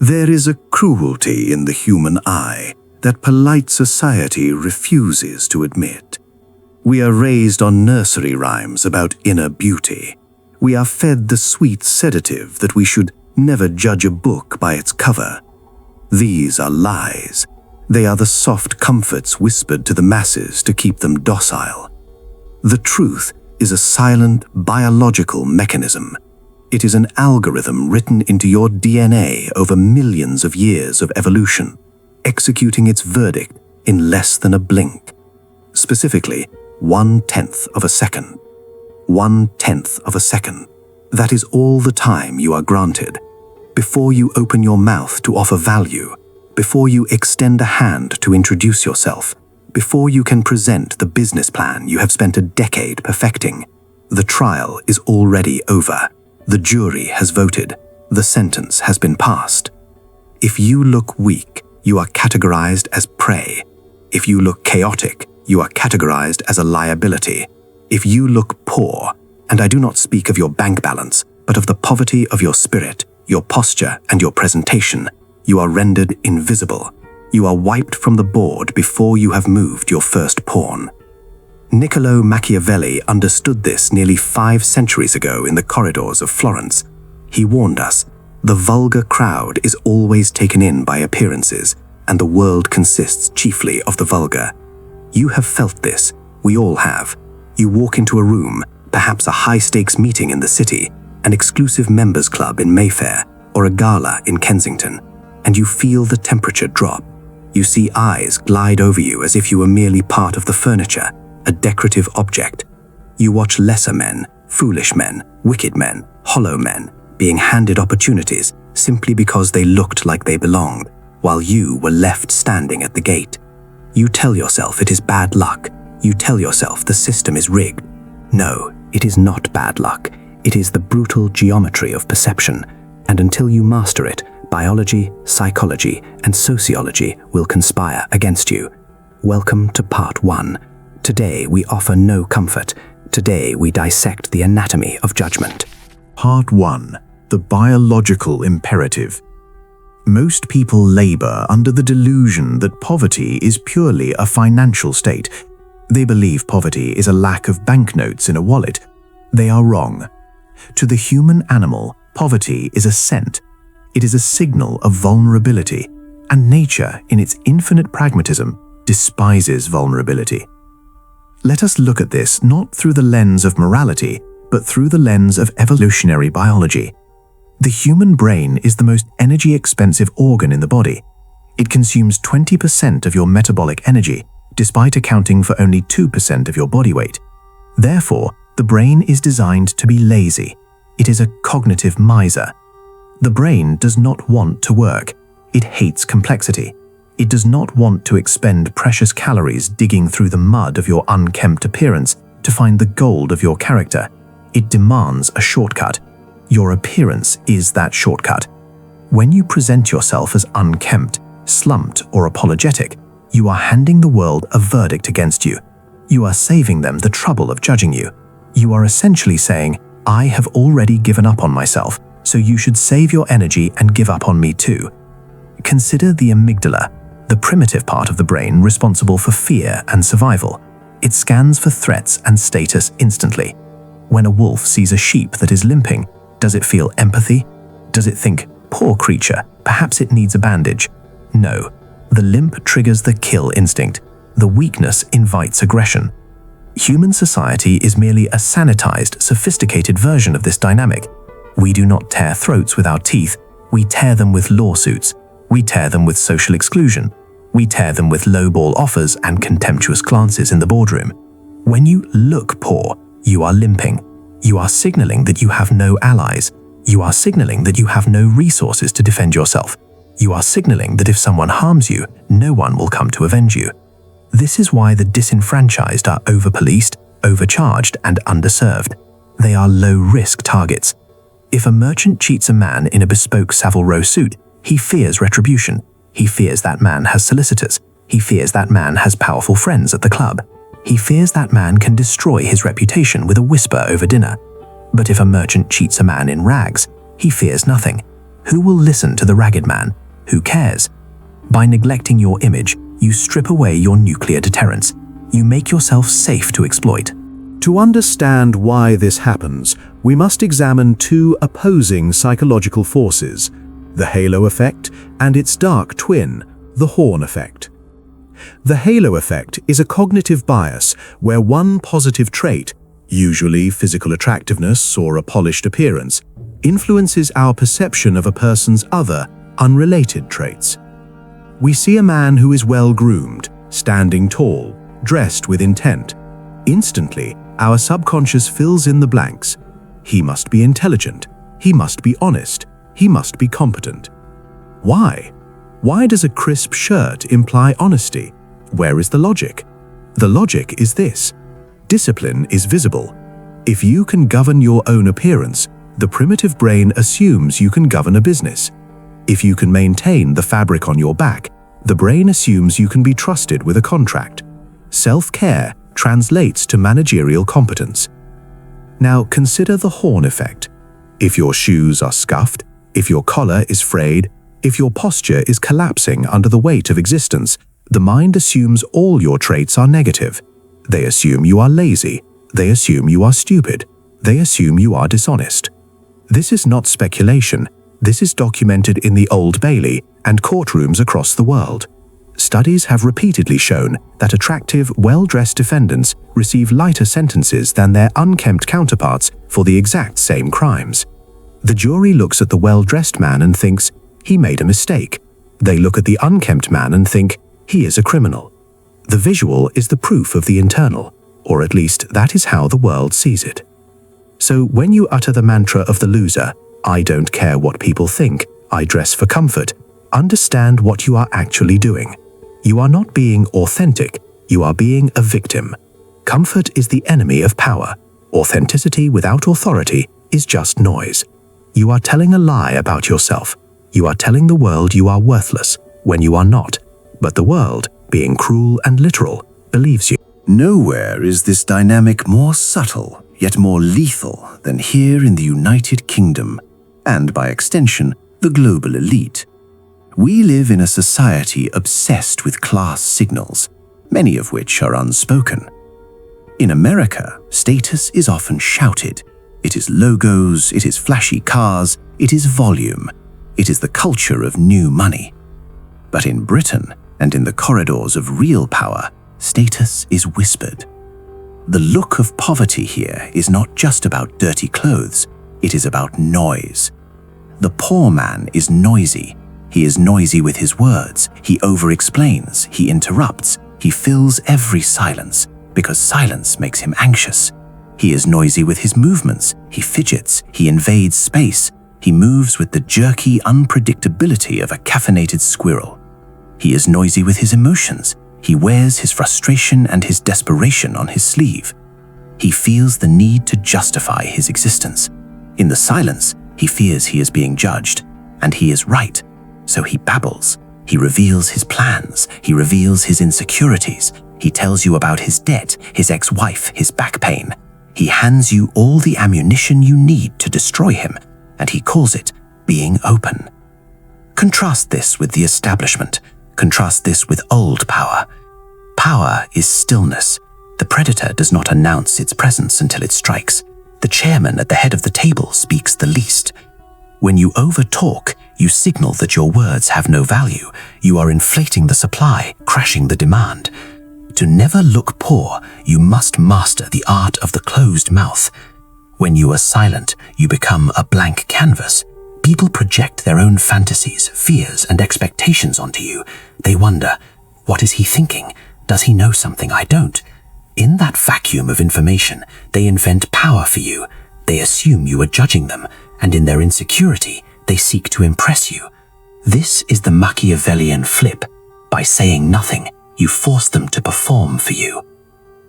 There is a cruelty in the human eye that polite society refuses to admit. We are raised on nursery rhymes about inner beauty. We are fed the sweet sedative that we should never judge a book by its cover. These are lies. They are the soft comforts whispered to the masses to keep them docile. The truth is a silent biological mechanism. It is an algorithm written into your DNA over millions of years of evolution, executing its verdict in less than a blink. Specifically, 1/10 of a second. 1/10 of a second. That is all the time you are granted. Before you open your mouth to offer value, before you extend a hand to introduce yourself, before you can present the business plan you have spent a decade perfecting, the trial is already over. The jury has voted. The sentence has been passed. If you look weak, you are categorized as prey. If you look chaotic, you are categorized as a liability. If you look poor, and I do not speak of your bank balance, but of the poverty of your spirit, your posture, and your presentation, you are rendered invisible. You are wiped from the board before you have moved your first pawn. Niccolò Machiavelli understood this nearly 5 centuries ago in the corridors of Florence. He warned us, the vulgar crowd is always taken in by appearances, and the world consists chiefly of the vulgar. You have felt this, we all have. You walk into a room, perhaps a high-stakes meeting in the city, an exclusive members club in Mayfair, or a gala in Kensington, and you feel the temperature drop. You see eyes glide over you as if you were merely part of the furniture, a decorative object. You watch lesser men, foolish men, wicked men, hollow men, being handed opportunities simply because they looked like they belonged, while you were left standing at the gate. You tell yourself it is bad luck. You tell yourself the system is rigged. No, it is not bad luck. It is the brutal geometry of perception, and until you master it, biology, psychology, and sociology will conspire against you. Welcome to Part 1. Today we offer no comfort. Today we dissect the anatomy of judgment. Part 1. The biological imperative. Most people labor under the delusion that poverty is purely a financial state. They believe poverty is a lack of banknotes in a wallet. They are wrong. To the human animal, poverty is a scent. It is a signal of vulnerability, and nature, in its infinite pragmatism, despises vulnerability. Let us look at this not through the lens of morality, but through the lens of evolutionary biology. The human brain is the most energy-expensive organ in the body. It consumes 20% of your metabolic energy, despite accounting for only 2% of your body weight. Therefore, the brain is designed to be lazy. It is a cognitive miser. The brain does not want to work. It hates complexity. It does not want to expend precious calories digging through the mud of your unkempt appearance to find the gold of your character. It demands a shortcut. Your appearance is that shortcut. When you present yourself as unkempt, slumped, or apologetic, you are handing the world a verdict against you. You are saving them the trouble of judging you. You are essentially saying, I have already given up on myself, so you should save your energy and give up on me too. Consider the amygdala, the primitive part of the brain responsible for fear and survival. It scans for threats and status instantly. When a wolf sees a sheep that is limping, does it feel empathy? Does it think, poor creature, perhaps it needs a bandage? No. The limp triggers the kill instinct. The weakness invites aggression. Human society is merely a sanitized, sophisticated version of this dynamic. We do not tear throats with our teeth. We tear them with lawsuits. We tear them with social exclusion. We tear them with lowball offers and contemptuous glances in the boardroom. When you look poor, you are limping. You are signaling that you have no allies. You are signaling that you have no resources to defend yourself. You are signaling that if someone harms you, no one will come to avenge you. This is why the disenfranchised are over-policed, overcharged, and underserved. They are low-risk targets. If a merchant cheats a man in a bespoke Savile Row suit, he fears retribution. He fears that man has solicitors. He fears that man has powerful friends at the club. He fears that man can destroy his reputation with a whisper over dinner. But if a merchant cheats a man in rags, he fears nothing. Who will listen to the ragged man? Who cares? By neglecting your image, you strip away your nuclear deterrence. You make yourself safe to exploit. To understand why this happens, we must examine two opposing psychological forces, the halo effect and its dark twin, the horn effect. The halo effect is a cognitive bias where one positive trait, usually physical attractiveness or a polished appearance, influences our perception of a person's other, unrelated traits. We see a man who is well-groomed, standing tall, dressed with intent. Instantly, our subconscious fills in the blanks. He must be intelligent. He must be honest. He must be competent. Why? Why does a crisp shirt imply honesty? Where is the logic? The logic is this. Discipline is visible. If you can govern your own appearance, the primitive brain assumes you can govern a business. If you can maintain the fabric on your back, the brain assumes you can be trusted with a contract. Self-care translates to managerial competence. Now consider the horn effect. If your shoes are scuffed, if your collar is frayed, if your posture is collapsing under the weight of existence, the mind assumes all your traits are negative. They assume you are lazy. They assume you are stupid. They assume you are dishonest. This is not speculation. This is documented in the Old Bailey and courtrooms across the world. Studies have repeatedly shown that attractive, well-dressed defendants receive lighter sentences than their unkempt counterparts for the exact same crimes. The jury looks at the well-dressed man and thinks, he made a mistake. They look at the unkempt man and think, he is a criminal. The visual is the proof of the internal, or at least that is how the world sees it. So when you utter the mantra of the loser, I don't care what people think, I dress for comfort, understand what you are actually doing. You are not being authentic, you are being a victim. Comfort is the enemy of power. Authenticity without authority is just noise. You are telling a lie about yourself. You are telling the world you are worthless when you are not. But the world, being cruel and literal, believes you. Nowhere is this dynamic more subtle, yet more lethal than here in the United Kingdom, and by extension, the global elite. We live in a society obsessed with class signals, many of which are unspoken. In America, status is often shouted. It is logos, it is flashy cars, it is volume. It is the culture of new money. But in Britain, and in the corridors of real power, status is whispered. The look of poverty here is not just about dirty clothes, it is about noise. The poor man is noisy. He is noisy with his words, he over-explains, he interrupts, he fills every silence, because silence makes him anxious. He is noisy with his movements, he fidgets, he invades space, he moves with the jerky unpredictability of a caffeinated squirrel. He is noisy with his emotions, he wears his frustration and his desperation on his sleeve. He feels the need to justify his existence. In the silence, he fears he is being judged, and he is right. So he babbles, he reveals his plans, he reveals his insecurities, he tells you about his debt, his ex-wife, his back pain. He hands you all the ammunition you need to destroy him, and he calls it being open. Contrast this with the establishment. Contrast this with old power. Power is stillness. The predator does not announce its presence until it strikes. The chairman at the head of the table speaks the least. When you over-talk, you signal that your words have no value. You are inflating the supply, crashing the demand. To never look poor, you must master the art of the closed mouth. When you are silent, you become a blank canvas. People project their own fantasies, fears, and expectations onto you. They wonder, what is he thinking? Does he know something I don't? In that vacuum of information, they invent power for you. They assume you are judging them, and in their insecurity, they seek to impress you. This is the Machiavellian flip. By saying nothing, you force them to perform for you.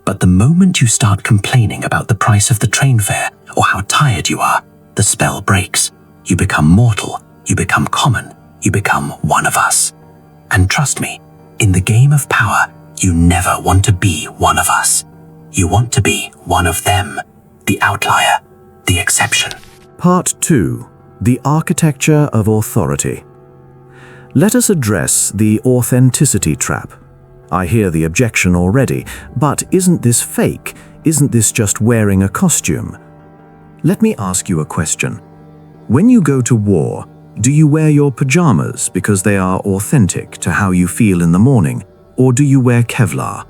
But the moment you start complaining about the price of the train fare or how tired you are, the spell breaks. You become mortal, you become common, you become one of us. And trust me, in the game of power, you never want to be one of us. You want to be one of them, the outlier, the exception. Part 2. The architecture of authority. Let us address the authenticity trap. I hear the objection already, but isn't this fake? Isn't this just wearing a costume? Let me ask you a question. When you go to war, do you wear your pajamas because they are authentic to how you feel in the morning, or do you wear Kevlar?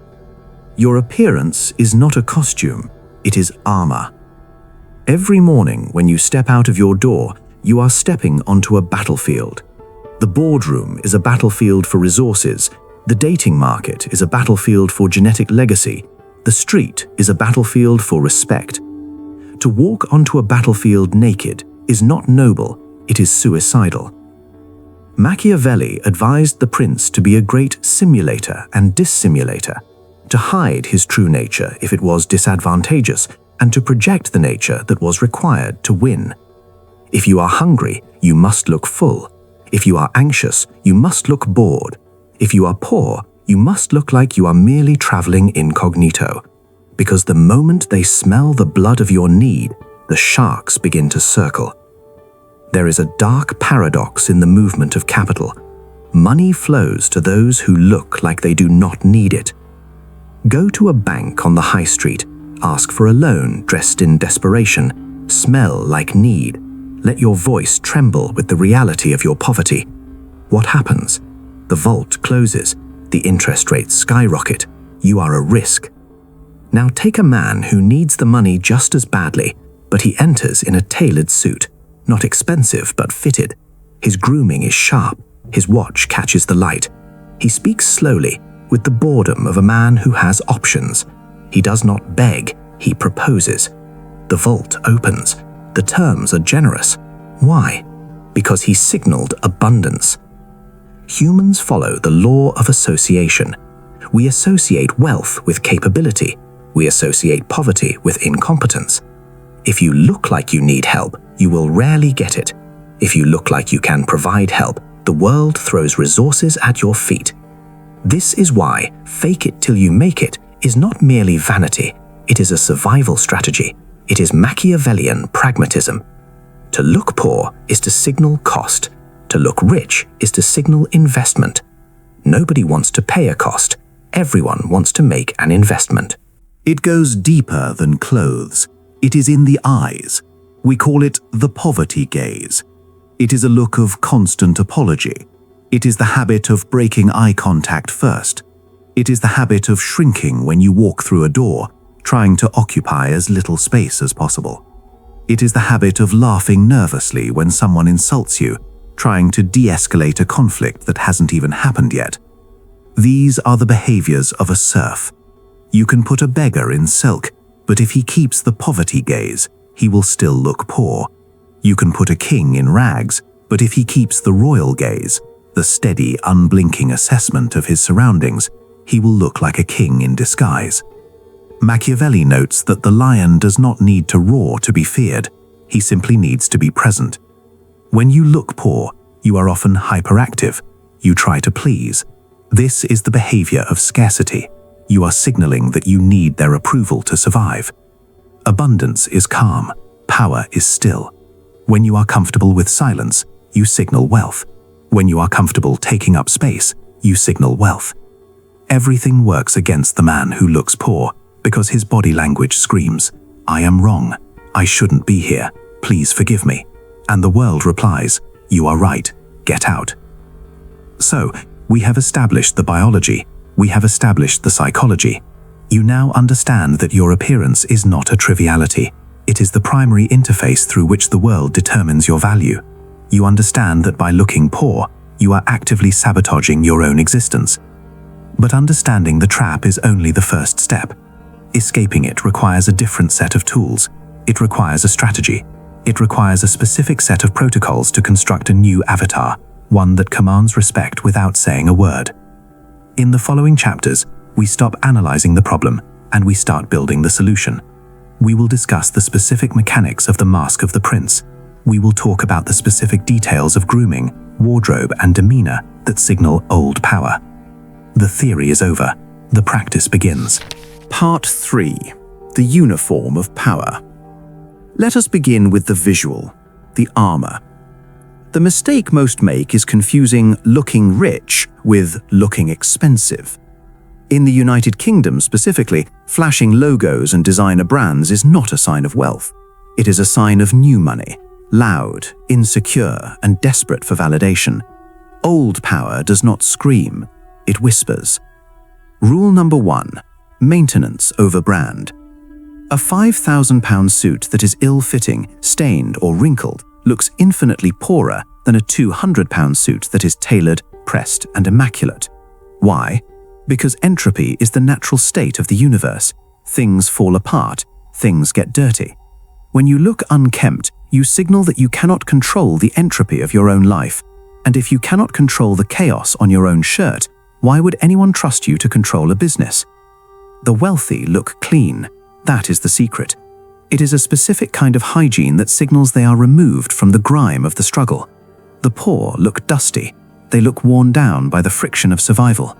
Your appearance is not a costume, it is armor. Every morning when you step out of your door, you are stepping onto a battlefield. The boardroom is a battlefield for resources. The dating market is a battlefield for genetic legacy. The street is a battlefield for respect. To walk onto a battlefield naked is not noble, it is suicidal. Machiavelli advised the prince to be a great simulator and dissimulator, to hide his true nature if it was disadvantageous, and to project the nature that was required to win. If you are hungry, you must look full. If you are anxious, you must look bored. If you are poor, you must look like you are merely traveling incognito. Because the moment they smell the blood of your need, the sharks begin to circle. There is a dark paradox in the movement of capital. Money flows to those who look like they do not need it. Go to a bank on the high street, ask for a loan dressed in desperation, smell like need. Let your voice tremble with the reality of your poverty. What happens? The vault closes, the interest rates skyrocket, you are a risk. Now take a man who needs the money just as badly, but he enters in a tailored suit, not expensive but fitted. His grooming is sharp, his watch catches the light. He speaks slowly, with the boredom of a man who has options. He does not beg, he proposes. The vault opens. The terms are generous. Why? Because he signaled abundance. Humans follow the law of association. We associate wealth with capability. We associate poverty with incompetence. If you look like you need help, you will rarely get it. If you look like you can provide help, the world throws resources at your feet. This is why fake it till you make it is not merely vanity, it is a survival strategy. It is Machiavellian pragmatism. To look poor is to signal cost. To look rich is to signal investment. Nobody wants to pay a cost. Everyone wants to make an investment. It goes deeper than clothes. It is in the eyes. We call it the poverty gaze. It is a look of constant apology. It is the habit of breaking eye contact first. It is the habit of shrinking when you walk through a door, trying to occupy as little space as possible. It is the habit of laughing nervously when someone insults you, trying to de-escalate a conflict that hasn't even happened yet. These are the behaviors of a serf. You can put a beggar in silk, but if he keeps the poverty gaze, he will still look poor. You can put a king in rags, but if he keeps the royal gaze, the steady, unblinking assessment of his surroundings, he will look like a king in disguise. Machiavelli notes that the lion does not need to roar to be feared, he simply needs to be present. When you look poor, you are often hyperactive. You try to please. This is the behavior of scarcity. You are signaling that you need their approval to survive. Abundance is calm. Power is still. When you are comfortable with silence, you signal wealth. When you are comfortable taking up space, you signal wealth. Everything works against the man who looks poor because his body language screams, "I am wrong. I shouldn't be here. Please forgive me." And the world replies, "You are right. Get out." So, we have established the biology. We have established the psychology. You now understand that your appearance is not a triviality. It is the primary interface through which the world determines your value. You understand that by looking poor, you are actively sabotaging your own existence. But understanding the trap is only the first step. Escaping it requires a different set of tools. It requires a strategy. It requires a specific set of protocols to construct a new avatar, one that commands respect without saying a word. In the following chapters, we stop analyzing the problem and we start building the solution. We will discuss the specific mechanics of the mask of the prince. We will talk about the specific details of grooming, wardrobe, and demeanor that signal old power. The theory is over. The practice begins. Part 3. The uniform of power. Let us begin with the visual, the armor. The mistake most make is confusing looking rich with looking expensive. In the United Kingdom specifically, flashing logos and designer brands is not a sign of wealth. It is a sign of new money, loud, insecure, and desperate for validation. Old power does not scream, it whispers. Rule number 1. Maintenance over brand. A £5,000 suit that is ill-fitting, stained, or wrinkled looks infinitely poorer than a £200 suit that is tailored, pressed, and immaculate. Why? Because entropy is the natural state of the universe. Things fall apart, things get dirty. When you look unkempt, you signal that you cannot control the entropy of your own life. And if you cannot control the chaos on your own shirt, why would anyone trust you to control a business? The wealthy look clean. That is the secret. It is a specific kind of hygiene that signals they are removed from the grime of the struggle. The poor look dusty. They look worn down by the friction of survival.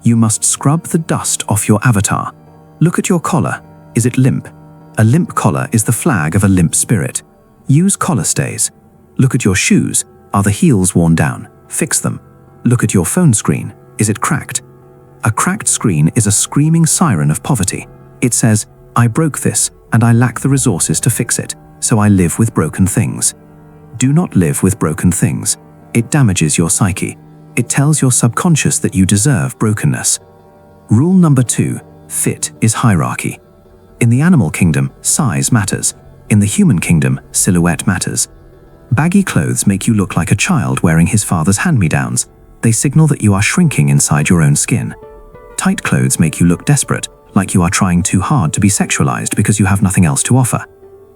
You must scrub the dust off your avatar. Look at your collar. Is it limp? A limp collar is the flag of a limp spirit. Use collar stays. Look at your shoes. Are the heels worn down? Fix them. Look at your phone screen. Is it cracked? A cracked screen is a screaming siren of poverty. It says, I broke this, and I lack the resources to fix it, so I live with broken things. Do not live with broken things. It damages your psyche. It tells your subconscious that you deserve brokenness. Rule number 2, fit is hierarchy. In the animal kingdom, size matters. In the human kingdom, silhouette matters. Baggy clothes make you look like a child wearing his father's hand-me-downs. They signal that you are shrinking inside your own skin. Tight clothes make you look desperate, like you are trying too hard to be sexualized because you have nothing else to offer.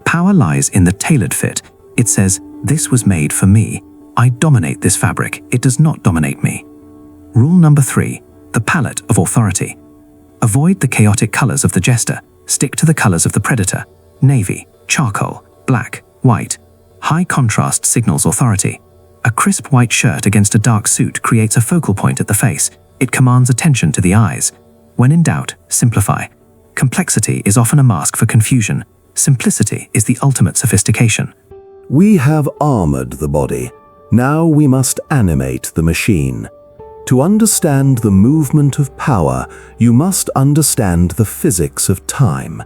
Power lies in the tailored fit. It says, this was made for me. I dominate this fabric. It does not dominate me. Rule number 3, the palette of authority. Avoid the chaotic colors of the jester. Stick to the colors of the predator. Navy, charcoal, black, white. High contrast signals authority. A crisp white shirt against a dark suit creates a focal point at the face. It commands attention to the eyes. When in doubt, simplify. Complexity is often a mask for confusion. Simplicity is the ultimate sophistication. We have armored the body. Now we must animate the machine. To understand the movement of power, you must understand the physics of time.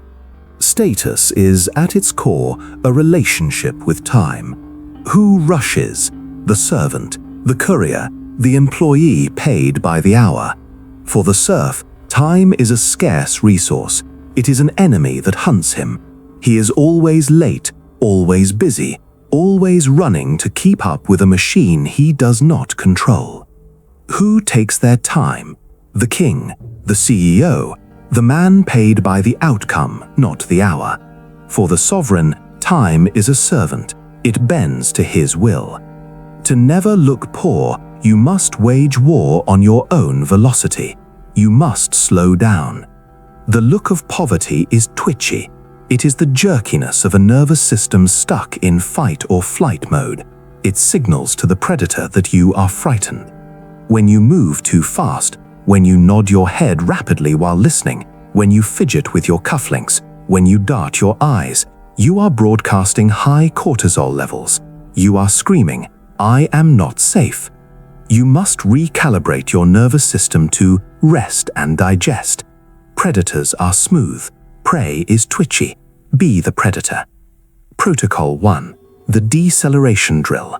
Status is, at its core, a relationship with time. Who rushes? The servant, the courier, the employee paid by the hour. For the serf, time is a scarce resource. It is an enemy that hunts him. He is always late, always busy, always running to keep up with a machine he does not control. Who takes their time? The king, the CEO, the man paid by the outcome, not the hour. For the sovereign, time is a servant. It bends to his will. To never look poor, you must wage war on your own velocity. You must slow down. The look of poverty is twitchy. It is the jerkiness of a nervous system stuck in fight or flight mode. It signals to the predator that you are frightened. When you move too fast, when you nod your head rapidly while listening, when you fidget with your cufflinks, when you dart your eyes, you are broadcasting high cortisol levels. You are screaming, I am not safe. You must recalibrate your nervous system to rest and digest. Predators are smooth. Prey is twitchy. Be the predator. Protocol 1. The deceleration drill.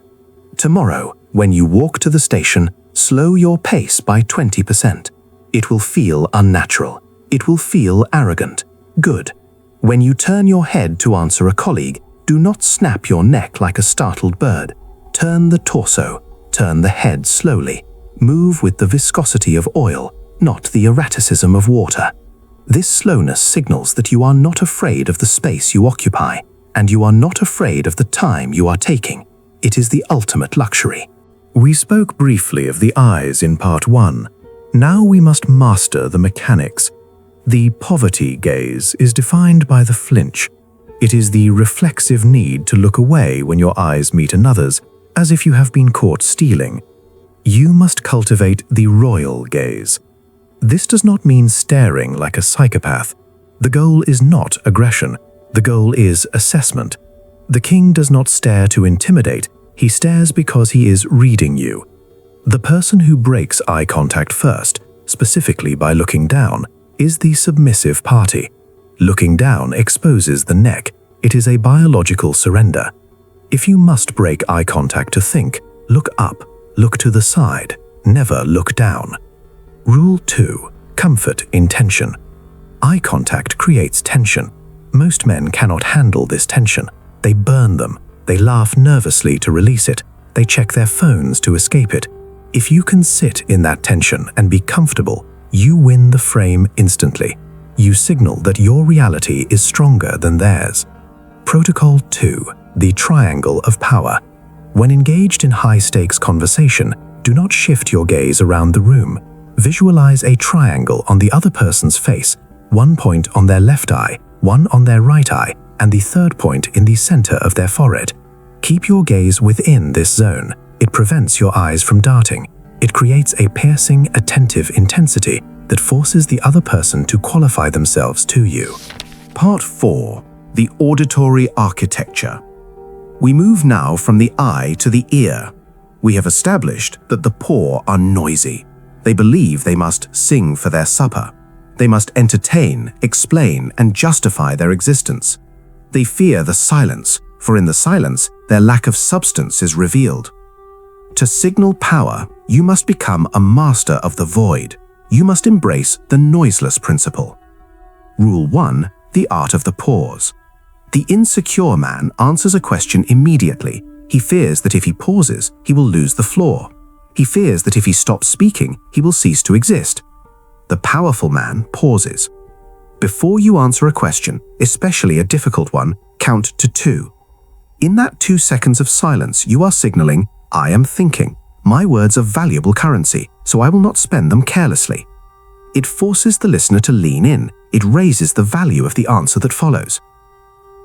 Tomorrow, when you walk to the station, slow your pace by 20%. It will feel unnatural. It will feel arrogant. Good. When you turn your head to answer a colleague, do not snap your neck like a startled bird. Turn the torso. Turn the head slowly. Move with the viscosity of oil, not the erraticism of water. This slowness signals that you are not afraid of the space you occupy, and you are not afraid of the time you are taking. It is the ultimate luxury. We spoke briefly of the eyes in part 1. Now we must master the mechanics. The poverty gaze is defined by the flinch. It is the reflexive need to look away when your eyes meet another's, as if you have been caught stealing. You must cultivate the royal gaze. This does not mean staring like a psychopath. The goal is not aggression. The goal is assessment. The king does not stare to intimidate. He stares because he is reading you. The person who breaks eye contact first, specifically by looking down, is the submissive party. Looking down exposes the neck. It is a biological surrender. If you must break eye contact to think, look up, look to the side, never look down. Rule 2. Comfort in tension. Eye contact creates tension. Most men cannot handle this tension. They burn them. They laugh nervously to release it. They check their phones to escape it. If you can sit in that tension and be comfortable, you win the frame instantly. You signal that your reality is stronger than theirs. Protocol 2. The triangle of power. When engaged in high-stakes conversation, do not shift your gaze around the room. Visualize a triangle on the other person's face, one point on their left eye, one on their right eye, and the third point in the center of their forehead. Keep your gaze within this zone. It prevents your eyes from darting. It creates a piercing, attentive intensity that forces the other person to qualify themselves to you. Part 4. The auditory architecture. We move now from the eye to the ear. We have established that the poor are noisy. They believe they must sing for their supper. They must entertain, explain, and justify their existence. They fear the silence, for in the silence, their lack of substance is revealed. To signal power, you must become a master of the void. You must embrace the noiseless principle. Rule 1. The art of the pause. The insecure man answers a question immediately. He fears that if he pauses, he will lose the floor. He fears that if he stops speaking, he will cease to exist. The powerful man pauses. Before you answer a question, especially a difficult one, count to 2. In that 2 seconds of silence, you are signaling, I am thinking. My words are valuable currency, so I will not spend them carelessly. It forces the listener to lean in. It raises the value of the answer that follows.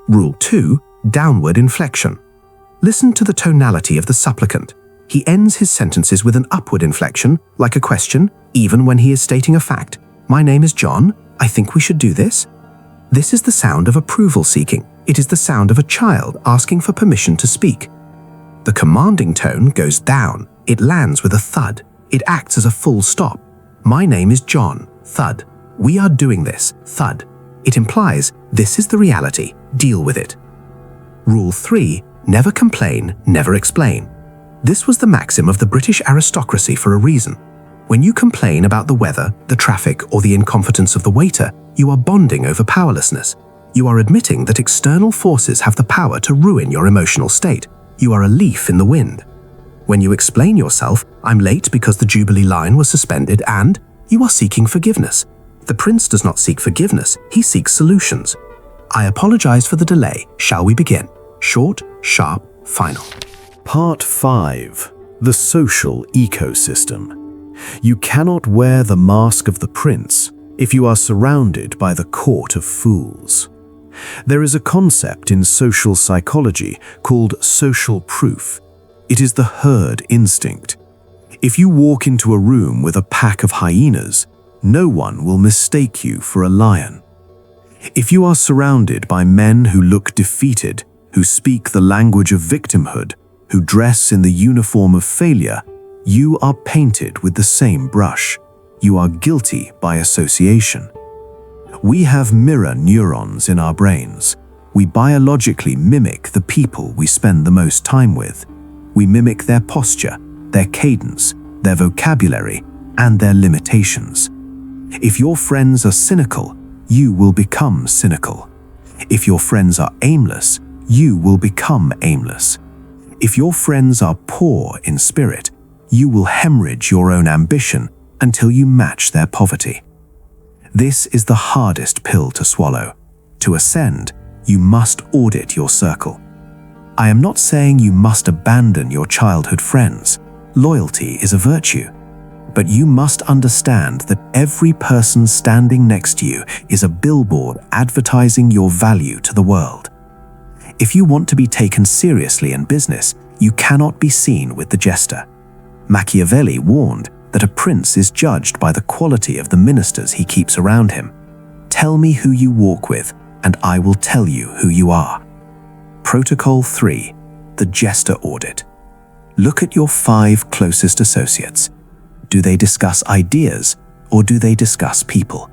Rule 2. Downward inflection. Listen to the tonality of the supplicant. He ends his sentences with an upward inflection, like a question, even when he is stating a fact. My name is John. I think we should do this. This is the sound of approval seeking. It is the sound of a child asking for permission to speak. The commanding tone goes down. It lands with a thud. It acts as a full stop. My name is John. Thud. We are doing this. Thud. It implies this is the reality. Deal with it. Rule 3. Never complain, never explain. This was the maxim of the British aristocracy for a reason. When you complain about the weather, the traffic, or the incompetence of the waiter, you are bonding over powerlessness. You are admitting that external forces have the power to ruin your emotional state. You are a leaf in the wind. When you explain yourself, I'm late because the Jubilee line was suspended, and you are seeking forgiveness. The prince does not seek forgiveness, he seeks solutions. I apologize for the delay. Shall we begin? Short, sharp, final. Part 5. The social ecosystem. You cannot wear the mask of the prince if you are surrounded by the court of fools. There is a concept in social psychology called social proof. It is the herd instinct. If you walk into a room with a pack of hyenas, no one will mistake you for a lion. If you are surrounded by men who look defeated, who speak the language of victimhood, who dress in the uniform of failure, you are painted with the same brush. You are guilty by association. We have mirror neurons in our brains. We biologically mimic the people we spend the most time with. We mimic their posture, their cadence, their vocabulary, and their limitations. If your friends are cynical, you will become cynical. If your friends are aimless, you will become aimless. If your friends are poor in spirit, you will hemorrhage your own ambition until you match their poverty. This is the hardest pill to swallow. To ascend, you must audit your circle. I am not saying you must abandon your childhood friends. Loyalty is a virtue. But you must understand that every person standing next to you is a billboard advertising your value to the world. If you want to be taken seriously in business, you cannot be seen with the jester. Machiavelli warned that a prince is judged by the quality of the ministers he keeps around him. Tell me who you walk with, and I will tell you who you are. Protocol 3. The Jester Audit. Look at your 5 closest associates. Do they discuss ideas, or do they discuss people?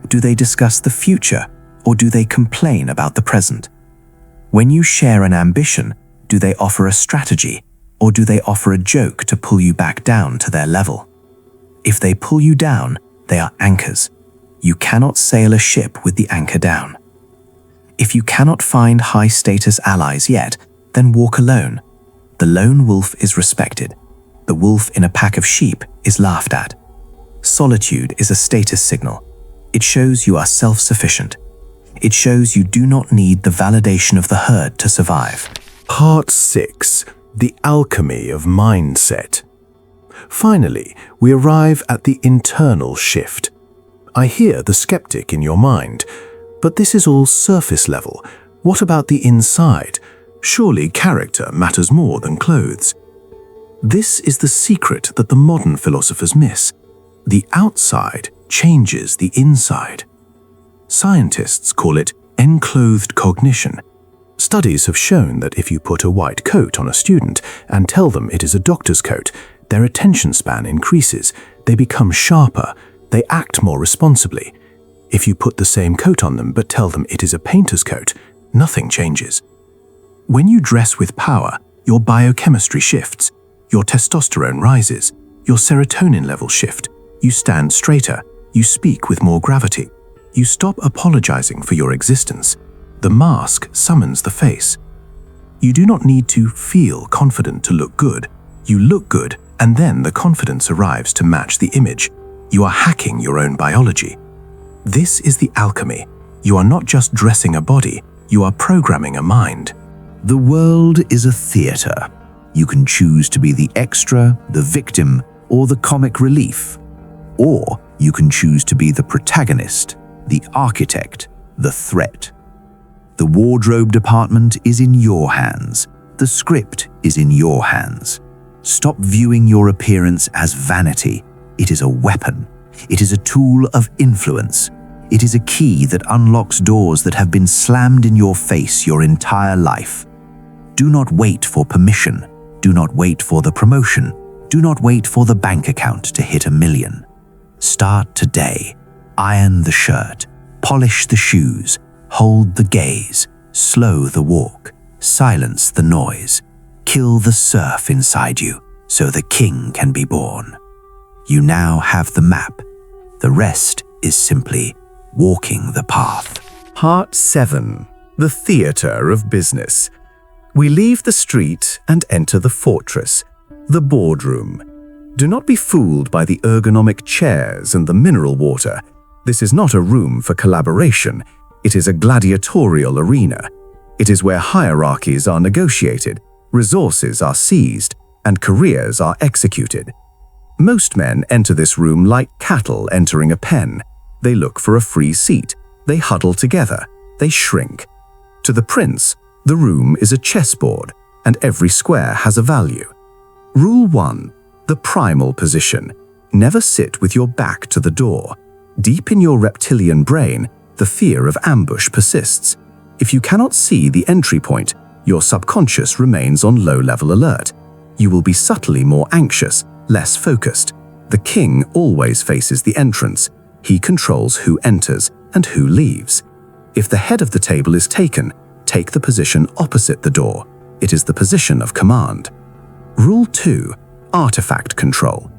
Do they discuss the future, or do they complain about the present? When you share an ambition, do they offer a strategy, or do they offer a joke to pull you back down to their level? If they pull you down, they are anchors. You cannot sail a ship with the anchor down. If you cannot find high-status allies yet, then walk alone. The lone wolf is respected. The wolf in a pack of sheep is laughed at. Solitude is a status signal. It shows you are self-sufficient. It shows you do not need the validation of the herd to survive. Part 6. The Alchemy of Mindset. Finally, we arrive at the internal shift. I hear the skeptic in your mind, but this is all surface level. What about the inside? Surely character matters more than clothes. This is the secret that the modern philosophers miss. The outside changes the inside. Scientists call it enclothed cognition. Studies have shown that if you put a white coat on a student and tell them it is a doctor's coat, their attention span increases, they become sharper, they act more responsibly. If you put the same coat on them but tell them it is a painter's coat, nothing changes. When you dress with power, your biochemistry shifts, your testosterone rises, your serotonin levels shift, you stand straighter, you speak with more gravity, you stop apologizing for your existence. The mask summons the face. You do not need to feel confident to look good. You look good, and then the confidence arrives to match the image. You are hacking your own biology. This is the alchemy. You are not just dressing a body, you are programming a mind. The world is a theater. You can choose to be the extra, the victim, or the comic relief. Or you can choose to be the protagonist, the architect, the threat. The wardrobe department is in your hands. The script is in your hands. Stop viewing your appearance as vanity. It is a weapon. It is a tool of influence. It is a key that unlocks doors that have been slammed in your face your entire life. Do not wait for permission. Do not wait for the promotion. Do not wait for the bank account to hit 1 million. Start today. Iron the shirt. Polish the shoes. Hold the gaze. Slow the walk. Silence the noise. Kill the serf inside you so the king can be born. You now have the map. The rest is simply walking the path. Part 7. The Theatre of Business. We leave the street and enter the fortress, the boardroom. Do not be fooled by the ergonomic chairs and the mineral water. This is not a room for collaboration. It is a gladiatorial arena. It is where hierarchies are negotiated, resources are seized, and careers are executed. Most men enter this room like cattle entering a pen. They look for a free seat. They huddle together. They shrink. To the prince, the room is a chessboard, and every square has a value. Rule 1. The primal position. Never sit with your back to the door. Deep in your reptilian brain, the fear of ambush persists. If you cannot see the entry point, your subconscious remains on low-level alert. You will be subtly more anxious, less focused. The king always faces the entrance. He controls who enters and who leaves. If the head of the table is taken, take the position opposite the door. It is the position of command. Rule 2. Artifact control.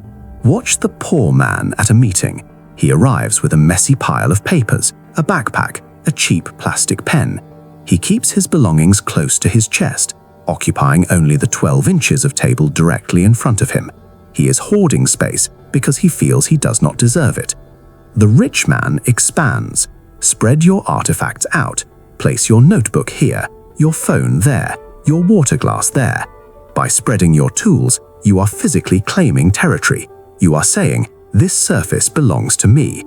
Watch the poor man at a meeting. He arrives with a messy pile of papers, a backpack, a cheap plastic pen. He keeps his belongings close to his chest, occupying only the 12 inches of table directly in front of him. He is hoarding space because he feels he does not deserve it. The rich man expands. Spread your artifacts out. Place your notebook here, your phone there, your water glass there. By spreading your tools, you are physically claiming territory. You are saying, this surface belongs to me.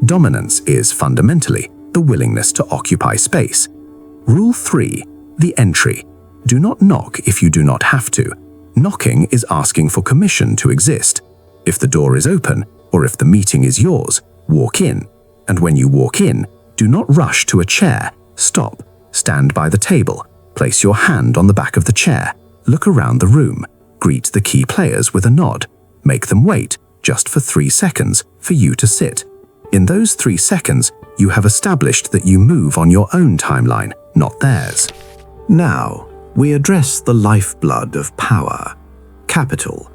Dominance is fundamentally the willingness to occupy space. Rule 3. The entry. Do not knock if you do not have to. Knocking is asking for permission to exist. If the door is open, or if the meeting is yours, walk in. And when you walk in, do not rush to a chair. Stop. Stand by the table. Place your hand on the back of the chair. Look around the room. greet the key players with a nod, make them wait just for 3 seconds for you to sit. In those 3 seconds, you have established that you move on your own timeline, not theirs. Now, we address the lifeblood of power, capital.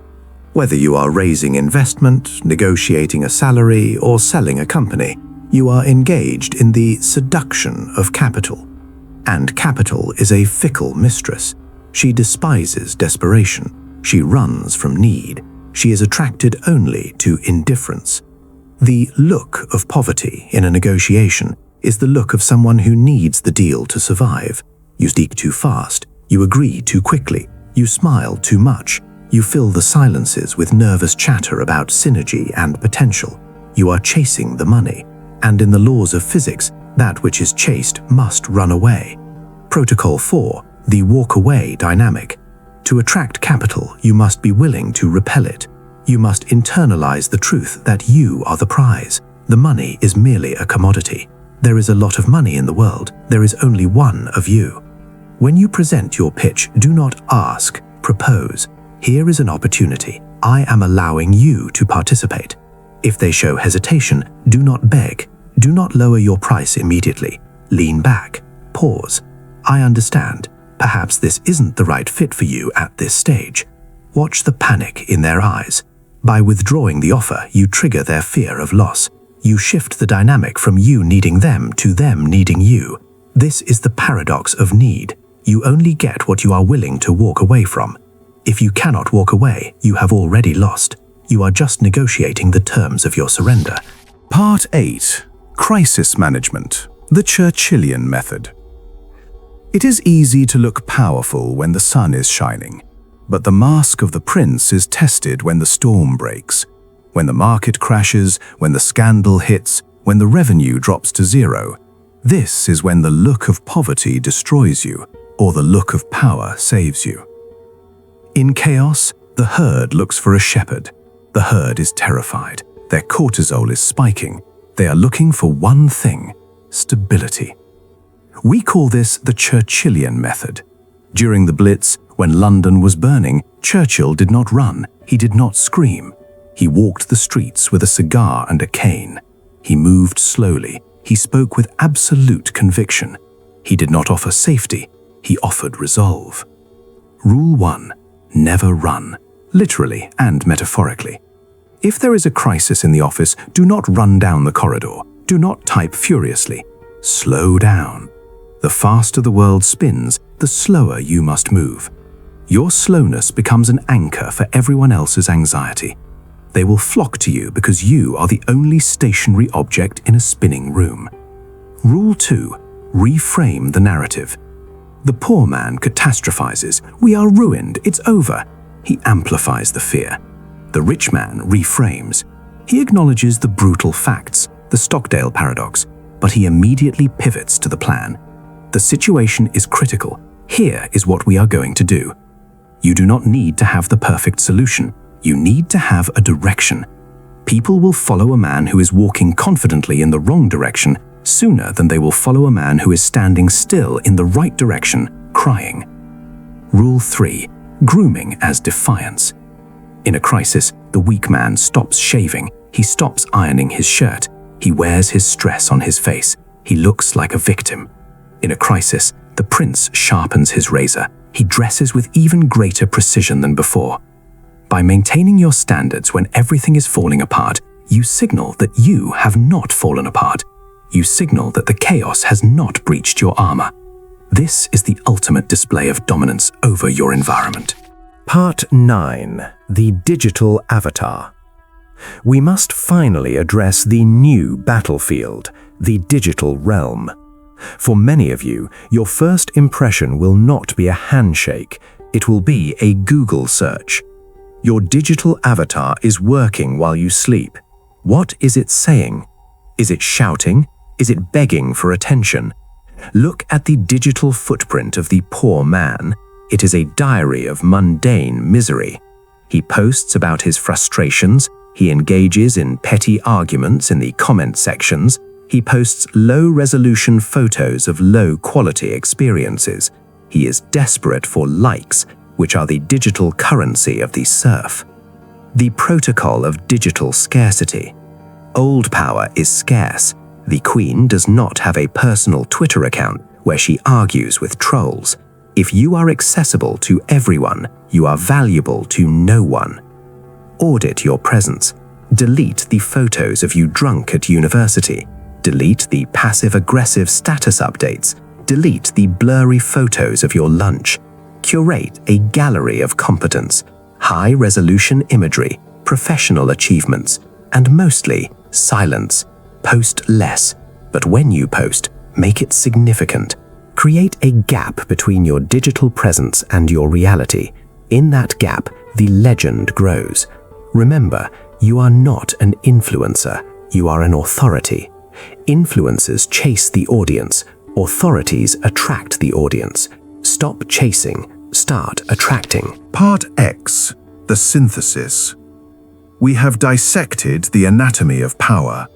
Whether you are raising investment, negotiating a salary, or selling a company, you are engaged in the seduction of capital. And capital is a fickle mistress. She despises desperation. She runs from need. She is attracted only to indifference. The look of poverty in a negotiation is the look of someone who needs the deal to survive. You speak too fast. You agree too quickly. You smile too much. You fill the silences with nervous chatter about synergy and potential. You are chasing the money. And in the laws of physics, that which is chased must run away. Protocol 4, the walk-away dynamic. To attract capital, you must be willing to repel it. You must internalize the truth that you are the prize. The money is merely a commodity. There is a lot of money in the world. There is only one of you. When you present your pitch, do not ask, propose. Here is an opportunity. I am allowing you to participate. If they show hesitation, do not beg. Do not lower your price immediately. Lean back. Pause. I understand. Perhaps this isn't the right fit for you at this stage. Watch the panic in their eyes. By withdrawing the offer, you trigger their fear of loss. You shift the dynamic from you needing them to them needing you. This is the paradox of need. You only get what you are willing to walk away from. If you cannot walk away, you have already lost. You are just negotiating the terms of your surrender. Part 8. Crisis Management, the Churchillian Method. It is easy to look powerful when the sun is shining, but the mask of the prince is tested when the storm breaks, when the market crashes, when the scandal hits, when the revenue drops to zero. This is when the look of poverty destroys you, or the look of power saves you. In chaos, the herd looks for a shepherd. The herd is terrified. Their cortisol is spiking. They are looking for one thing: stability. We call this the Churchillian method. During the Blitz, when London was burning, Churchill did not run. He did not scream. He walked the streets with a cigar and a cane. He moved slowly. He spoke with absolute conviction. He did not offer safety. He offered resolve. Rule 1. Never run, literally and metaphorically. If there is a crisis in the office, do not run down the corridor. Do not type furiously. Slow down. The faster the world spins, the slower you must move. Your slowness becomes an anchor for everyone else's anxiety. They will flock to you because you are the only stationary object in a spinning room. Rule 2. Reframe the narrative. The poor man catastrophizes. We are ruined. It's over. He amplifies the fear. The rich man reframes. He acknowledges the brutal facts, the Stockdale paradox, but he immediately pivots to the plan. The situation is critical. Here is what we are going to do. You do not need to have the perfect solution. You need to have a direction. People will follow a man who is walking confidently in the wrong direction sooner than they will follow a man who is standing still in the right direction, crying. Rule 3. Grooming as defiance. In a crisis, the weak man stops shaving. He stops ironing his shirt. He wears his stress on his face. He looks like a victim. In a crisis, the prince sharpens his razor. He dresses with even greater precision than before. By maintaining your standards when everything is falling apart, you signal that you have not fallen apart. You signal that the chaos has not breached your armor. This is the ultimate display of dominance over your environment. Part 9. The Digital Avatar. We must finally address the new battlefield, the digital realm. For many of you, your first impression will not be a handshake, it will be a Google search. Your digital avatar is working while you sleep. What is it saying? Is it shouting? Is it begging for attention? Look at the digital footprint of the poor man. It is a diary of mundane misery. He posts about his frustrations. He engages in petty arguments in the comment sections. He posts low-resolution photos of low-quality experiences. He is desperate for likes, which are the digital currency of the serf. The protocol of digital scarcity. Old power is scarce. The Queen does not have a personal Twitter account where she argues with trolls. If you are accessible to everyone, you are valuable to no one. Audit your presence. Delete the photos of you drunk at university. Delete the passive-aggressive status updates. Delete the blurry photos of your lunch. Curate a gallery of competence, high-resolution imagery, professional achievements, and mostly silence. Post less, but when you post, make it significant. Create a gap between your digital presence and your reality. In that gap, the legend grows. Remember, you are not an influencer, you are an authority. Influencers chase the audience, authorities attract the audience. Stop chasing, start attracting. Part X, the synthesis. We have dissected the anatomy of power.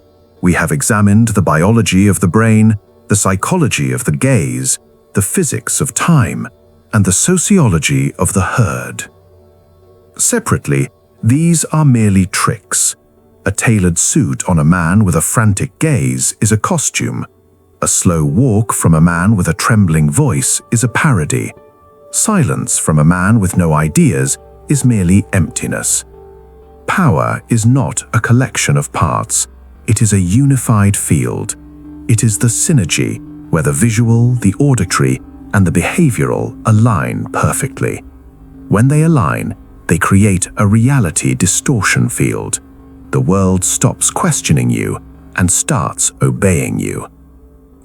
We have examined the biology of the brain, the psychology of the gaze, the physics of time, and the sociology of the herd. Separately, these are merely tricks. A tailored suit on a man with a frantic gaze is a costume. A slow walk from a man with a trembling voice is a parody. Silence from a man with no ideas is merely emptiness. Power is not a collection of parts. It is a unified field. It is the synergy where the visual, the auditory, and the behavioral align perfectly. When they align, they create a reality distortion field. The world stops questioning you and starts obeying you.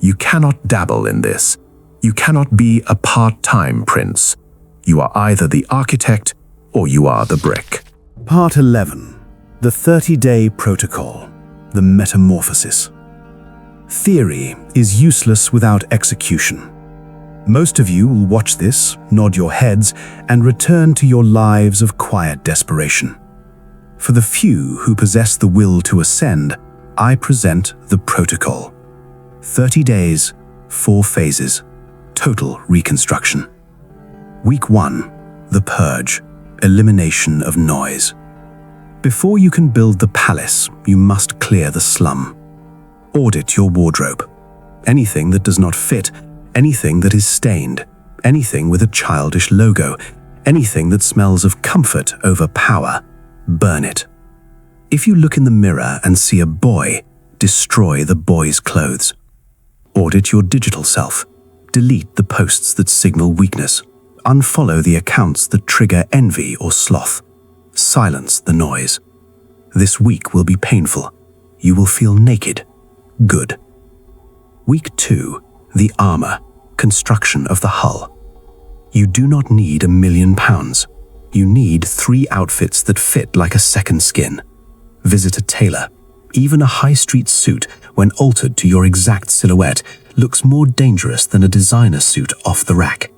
You cannot dabble in this. You cannot be a part-time prince. You are either the architect or you are the brick. Part 11. The 30-Day Protocol. The Metamorphosis. Theory is useless without execution. Most of you will watch this, nod your heads, and return to your lives of quiet desperation. For the few who possess the will to ascend, I present the protocol. 30 days, 4 phases, total reconstruction. Week 1, the purge, elimination of noise. Before you can build the palace, you must clear the slum. Audit your wardrobe. Anything that does not fit, anything that is stained, anything with a childish logo, anything that smells of comfort over power, burn it. If you look in the mirror and see a boy, destroy the boy's clothes. Audit your digital self. Delete the posts that signal weakness. Unfollow the accounts that trigger envy or sloth. Silence the noise. This week will be painful. You will feel naked. Good. Week 2, the armor, construction of the hull. You do not need £1 million. You need 3 outfits that fit like a second skin. Visit a tailor. Even a high street suit, when altered to your exact silhouette, looks more dangerous than a designer suit off the rack.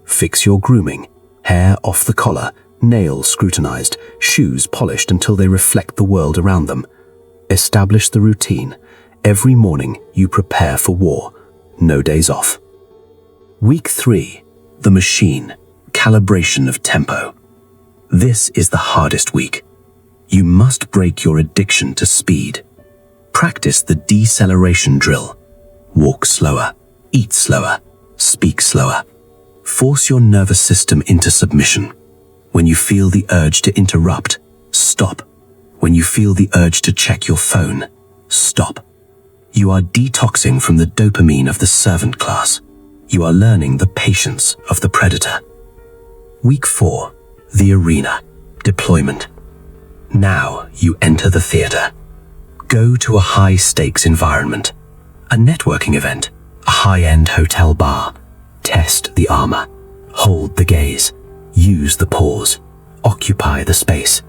Fix your grooming. Hair off the collar, nails scrutinized, shoes polished until they reflect the world around them. Establish the routine. Every morning you prepare for war. No days off. Week 3, the machine, calibration of tempo. This is the hardest week. You must break your addiction to speed. Practice the deceleration drill. Walk slower, eat slower, speak slower. Force your nervous system into submission. When you feel the urge to interrupt, stop. When you feel the urge to check your phone, stop. You are detoxing from the dopamine of the servant class. You are learning the patience of the predator. Week 4, the arena, deployment. Now you enter the theater. Go to a high-stakes environment, a networking event, a high-end hotel bar. Test the armor. Hold the gaze. Use the pause. Occupy the space.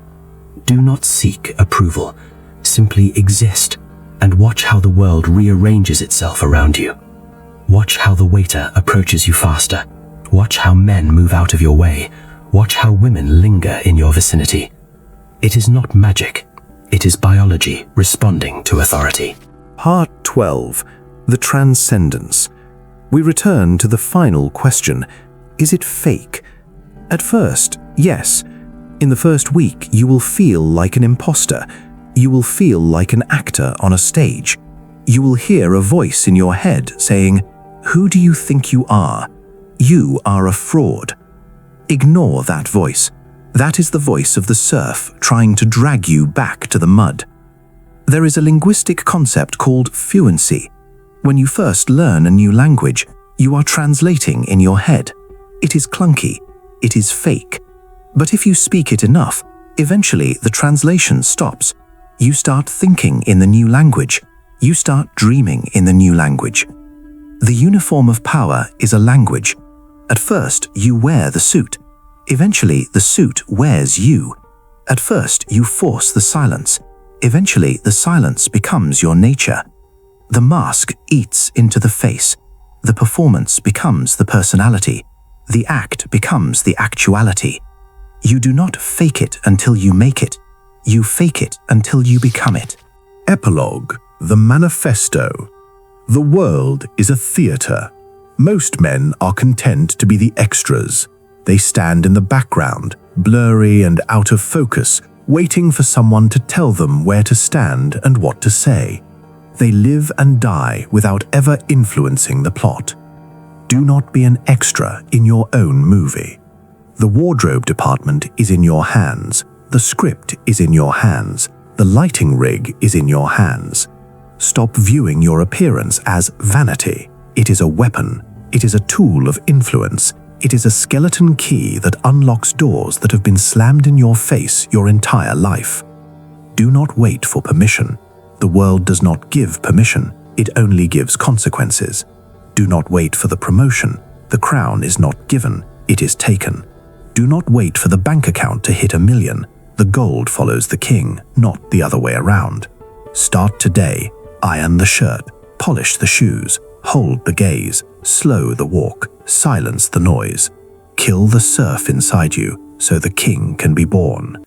Do not seek approval. Simply exist and watch how the world rearranges itself around you. Watch how the waiter approaches you faster. Watch how men move out of your way. Watch how women linger in your vicinity. It is not magic. It is biology responding to authority. Part 12. The Transcendence. We return to the final question. Is it fake? At first, yes. In the first week, you will feel like an imposter. You will feel like an actor on a stage. You will hear a voice in your head saying, "Who do you think you are? You are a fraud." Ignore that voice. That is the voice of the surf trying to drag you back to the mud. There is a linguistic concept called fluency. When you first learn a new language, you are translating in your head. It is clunky. It is fake. But if you speak it enough, eventually the translation stops. You start thinking in the new language. You start dreaming in the new language. The uniform of power is a language. At first, you wear the suit. Eventually, the suit wears you. At first, you force the silence. Eventually, the silence becomes your nature. The mask eats into the face. The performance becomes the personality. The act becomes the actuality. You do not fake it until you make it. You fake it until you become it. Epilogue, the manifesto. The world is a theatre. Most men are content to be the extras. They stand in the background, blurry and out of focus, waiting for someone to tell them where to stand and what to say. They live and die without ever influencing the plot. Do not be an extra in your own movie. The wardrobe department is in your hands. The script is in your hands. The lighting rig is in your hands. Stop viewing your appearance as vanity. It is a weapon. It is a tool of influence. It is a skeleton key that unlocks doors that have been slammed in your face your entire life. Do not wait for permission. The world does not give permission. It only gives consequences. Do not wait for the promotion. The crown is not given. It is taken. Do not wait for the bank account to hit 1 million. The gold follows the king, not the other way around. Start today. Iron the shirt. Polish the shoes. Hold the gaze. Slow the walk. Silence the noise. Kill the surf inside you so the king can be born.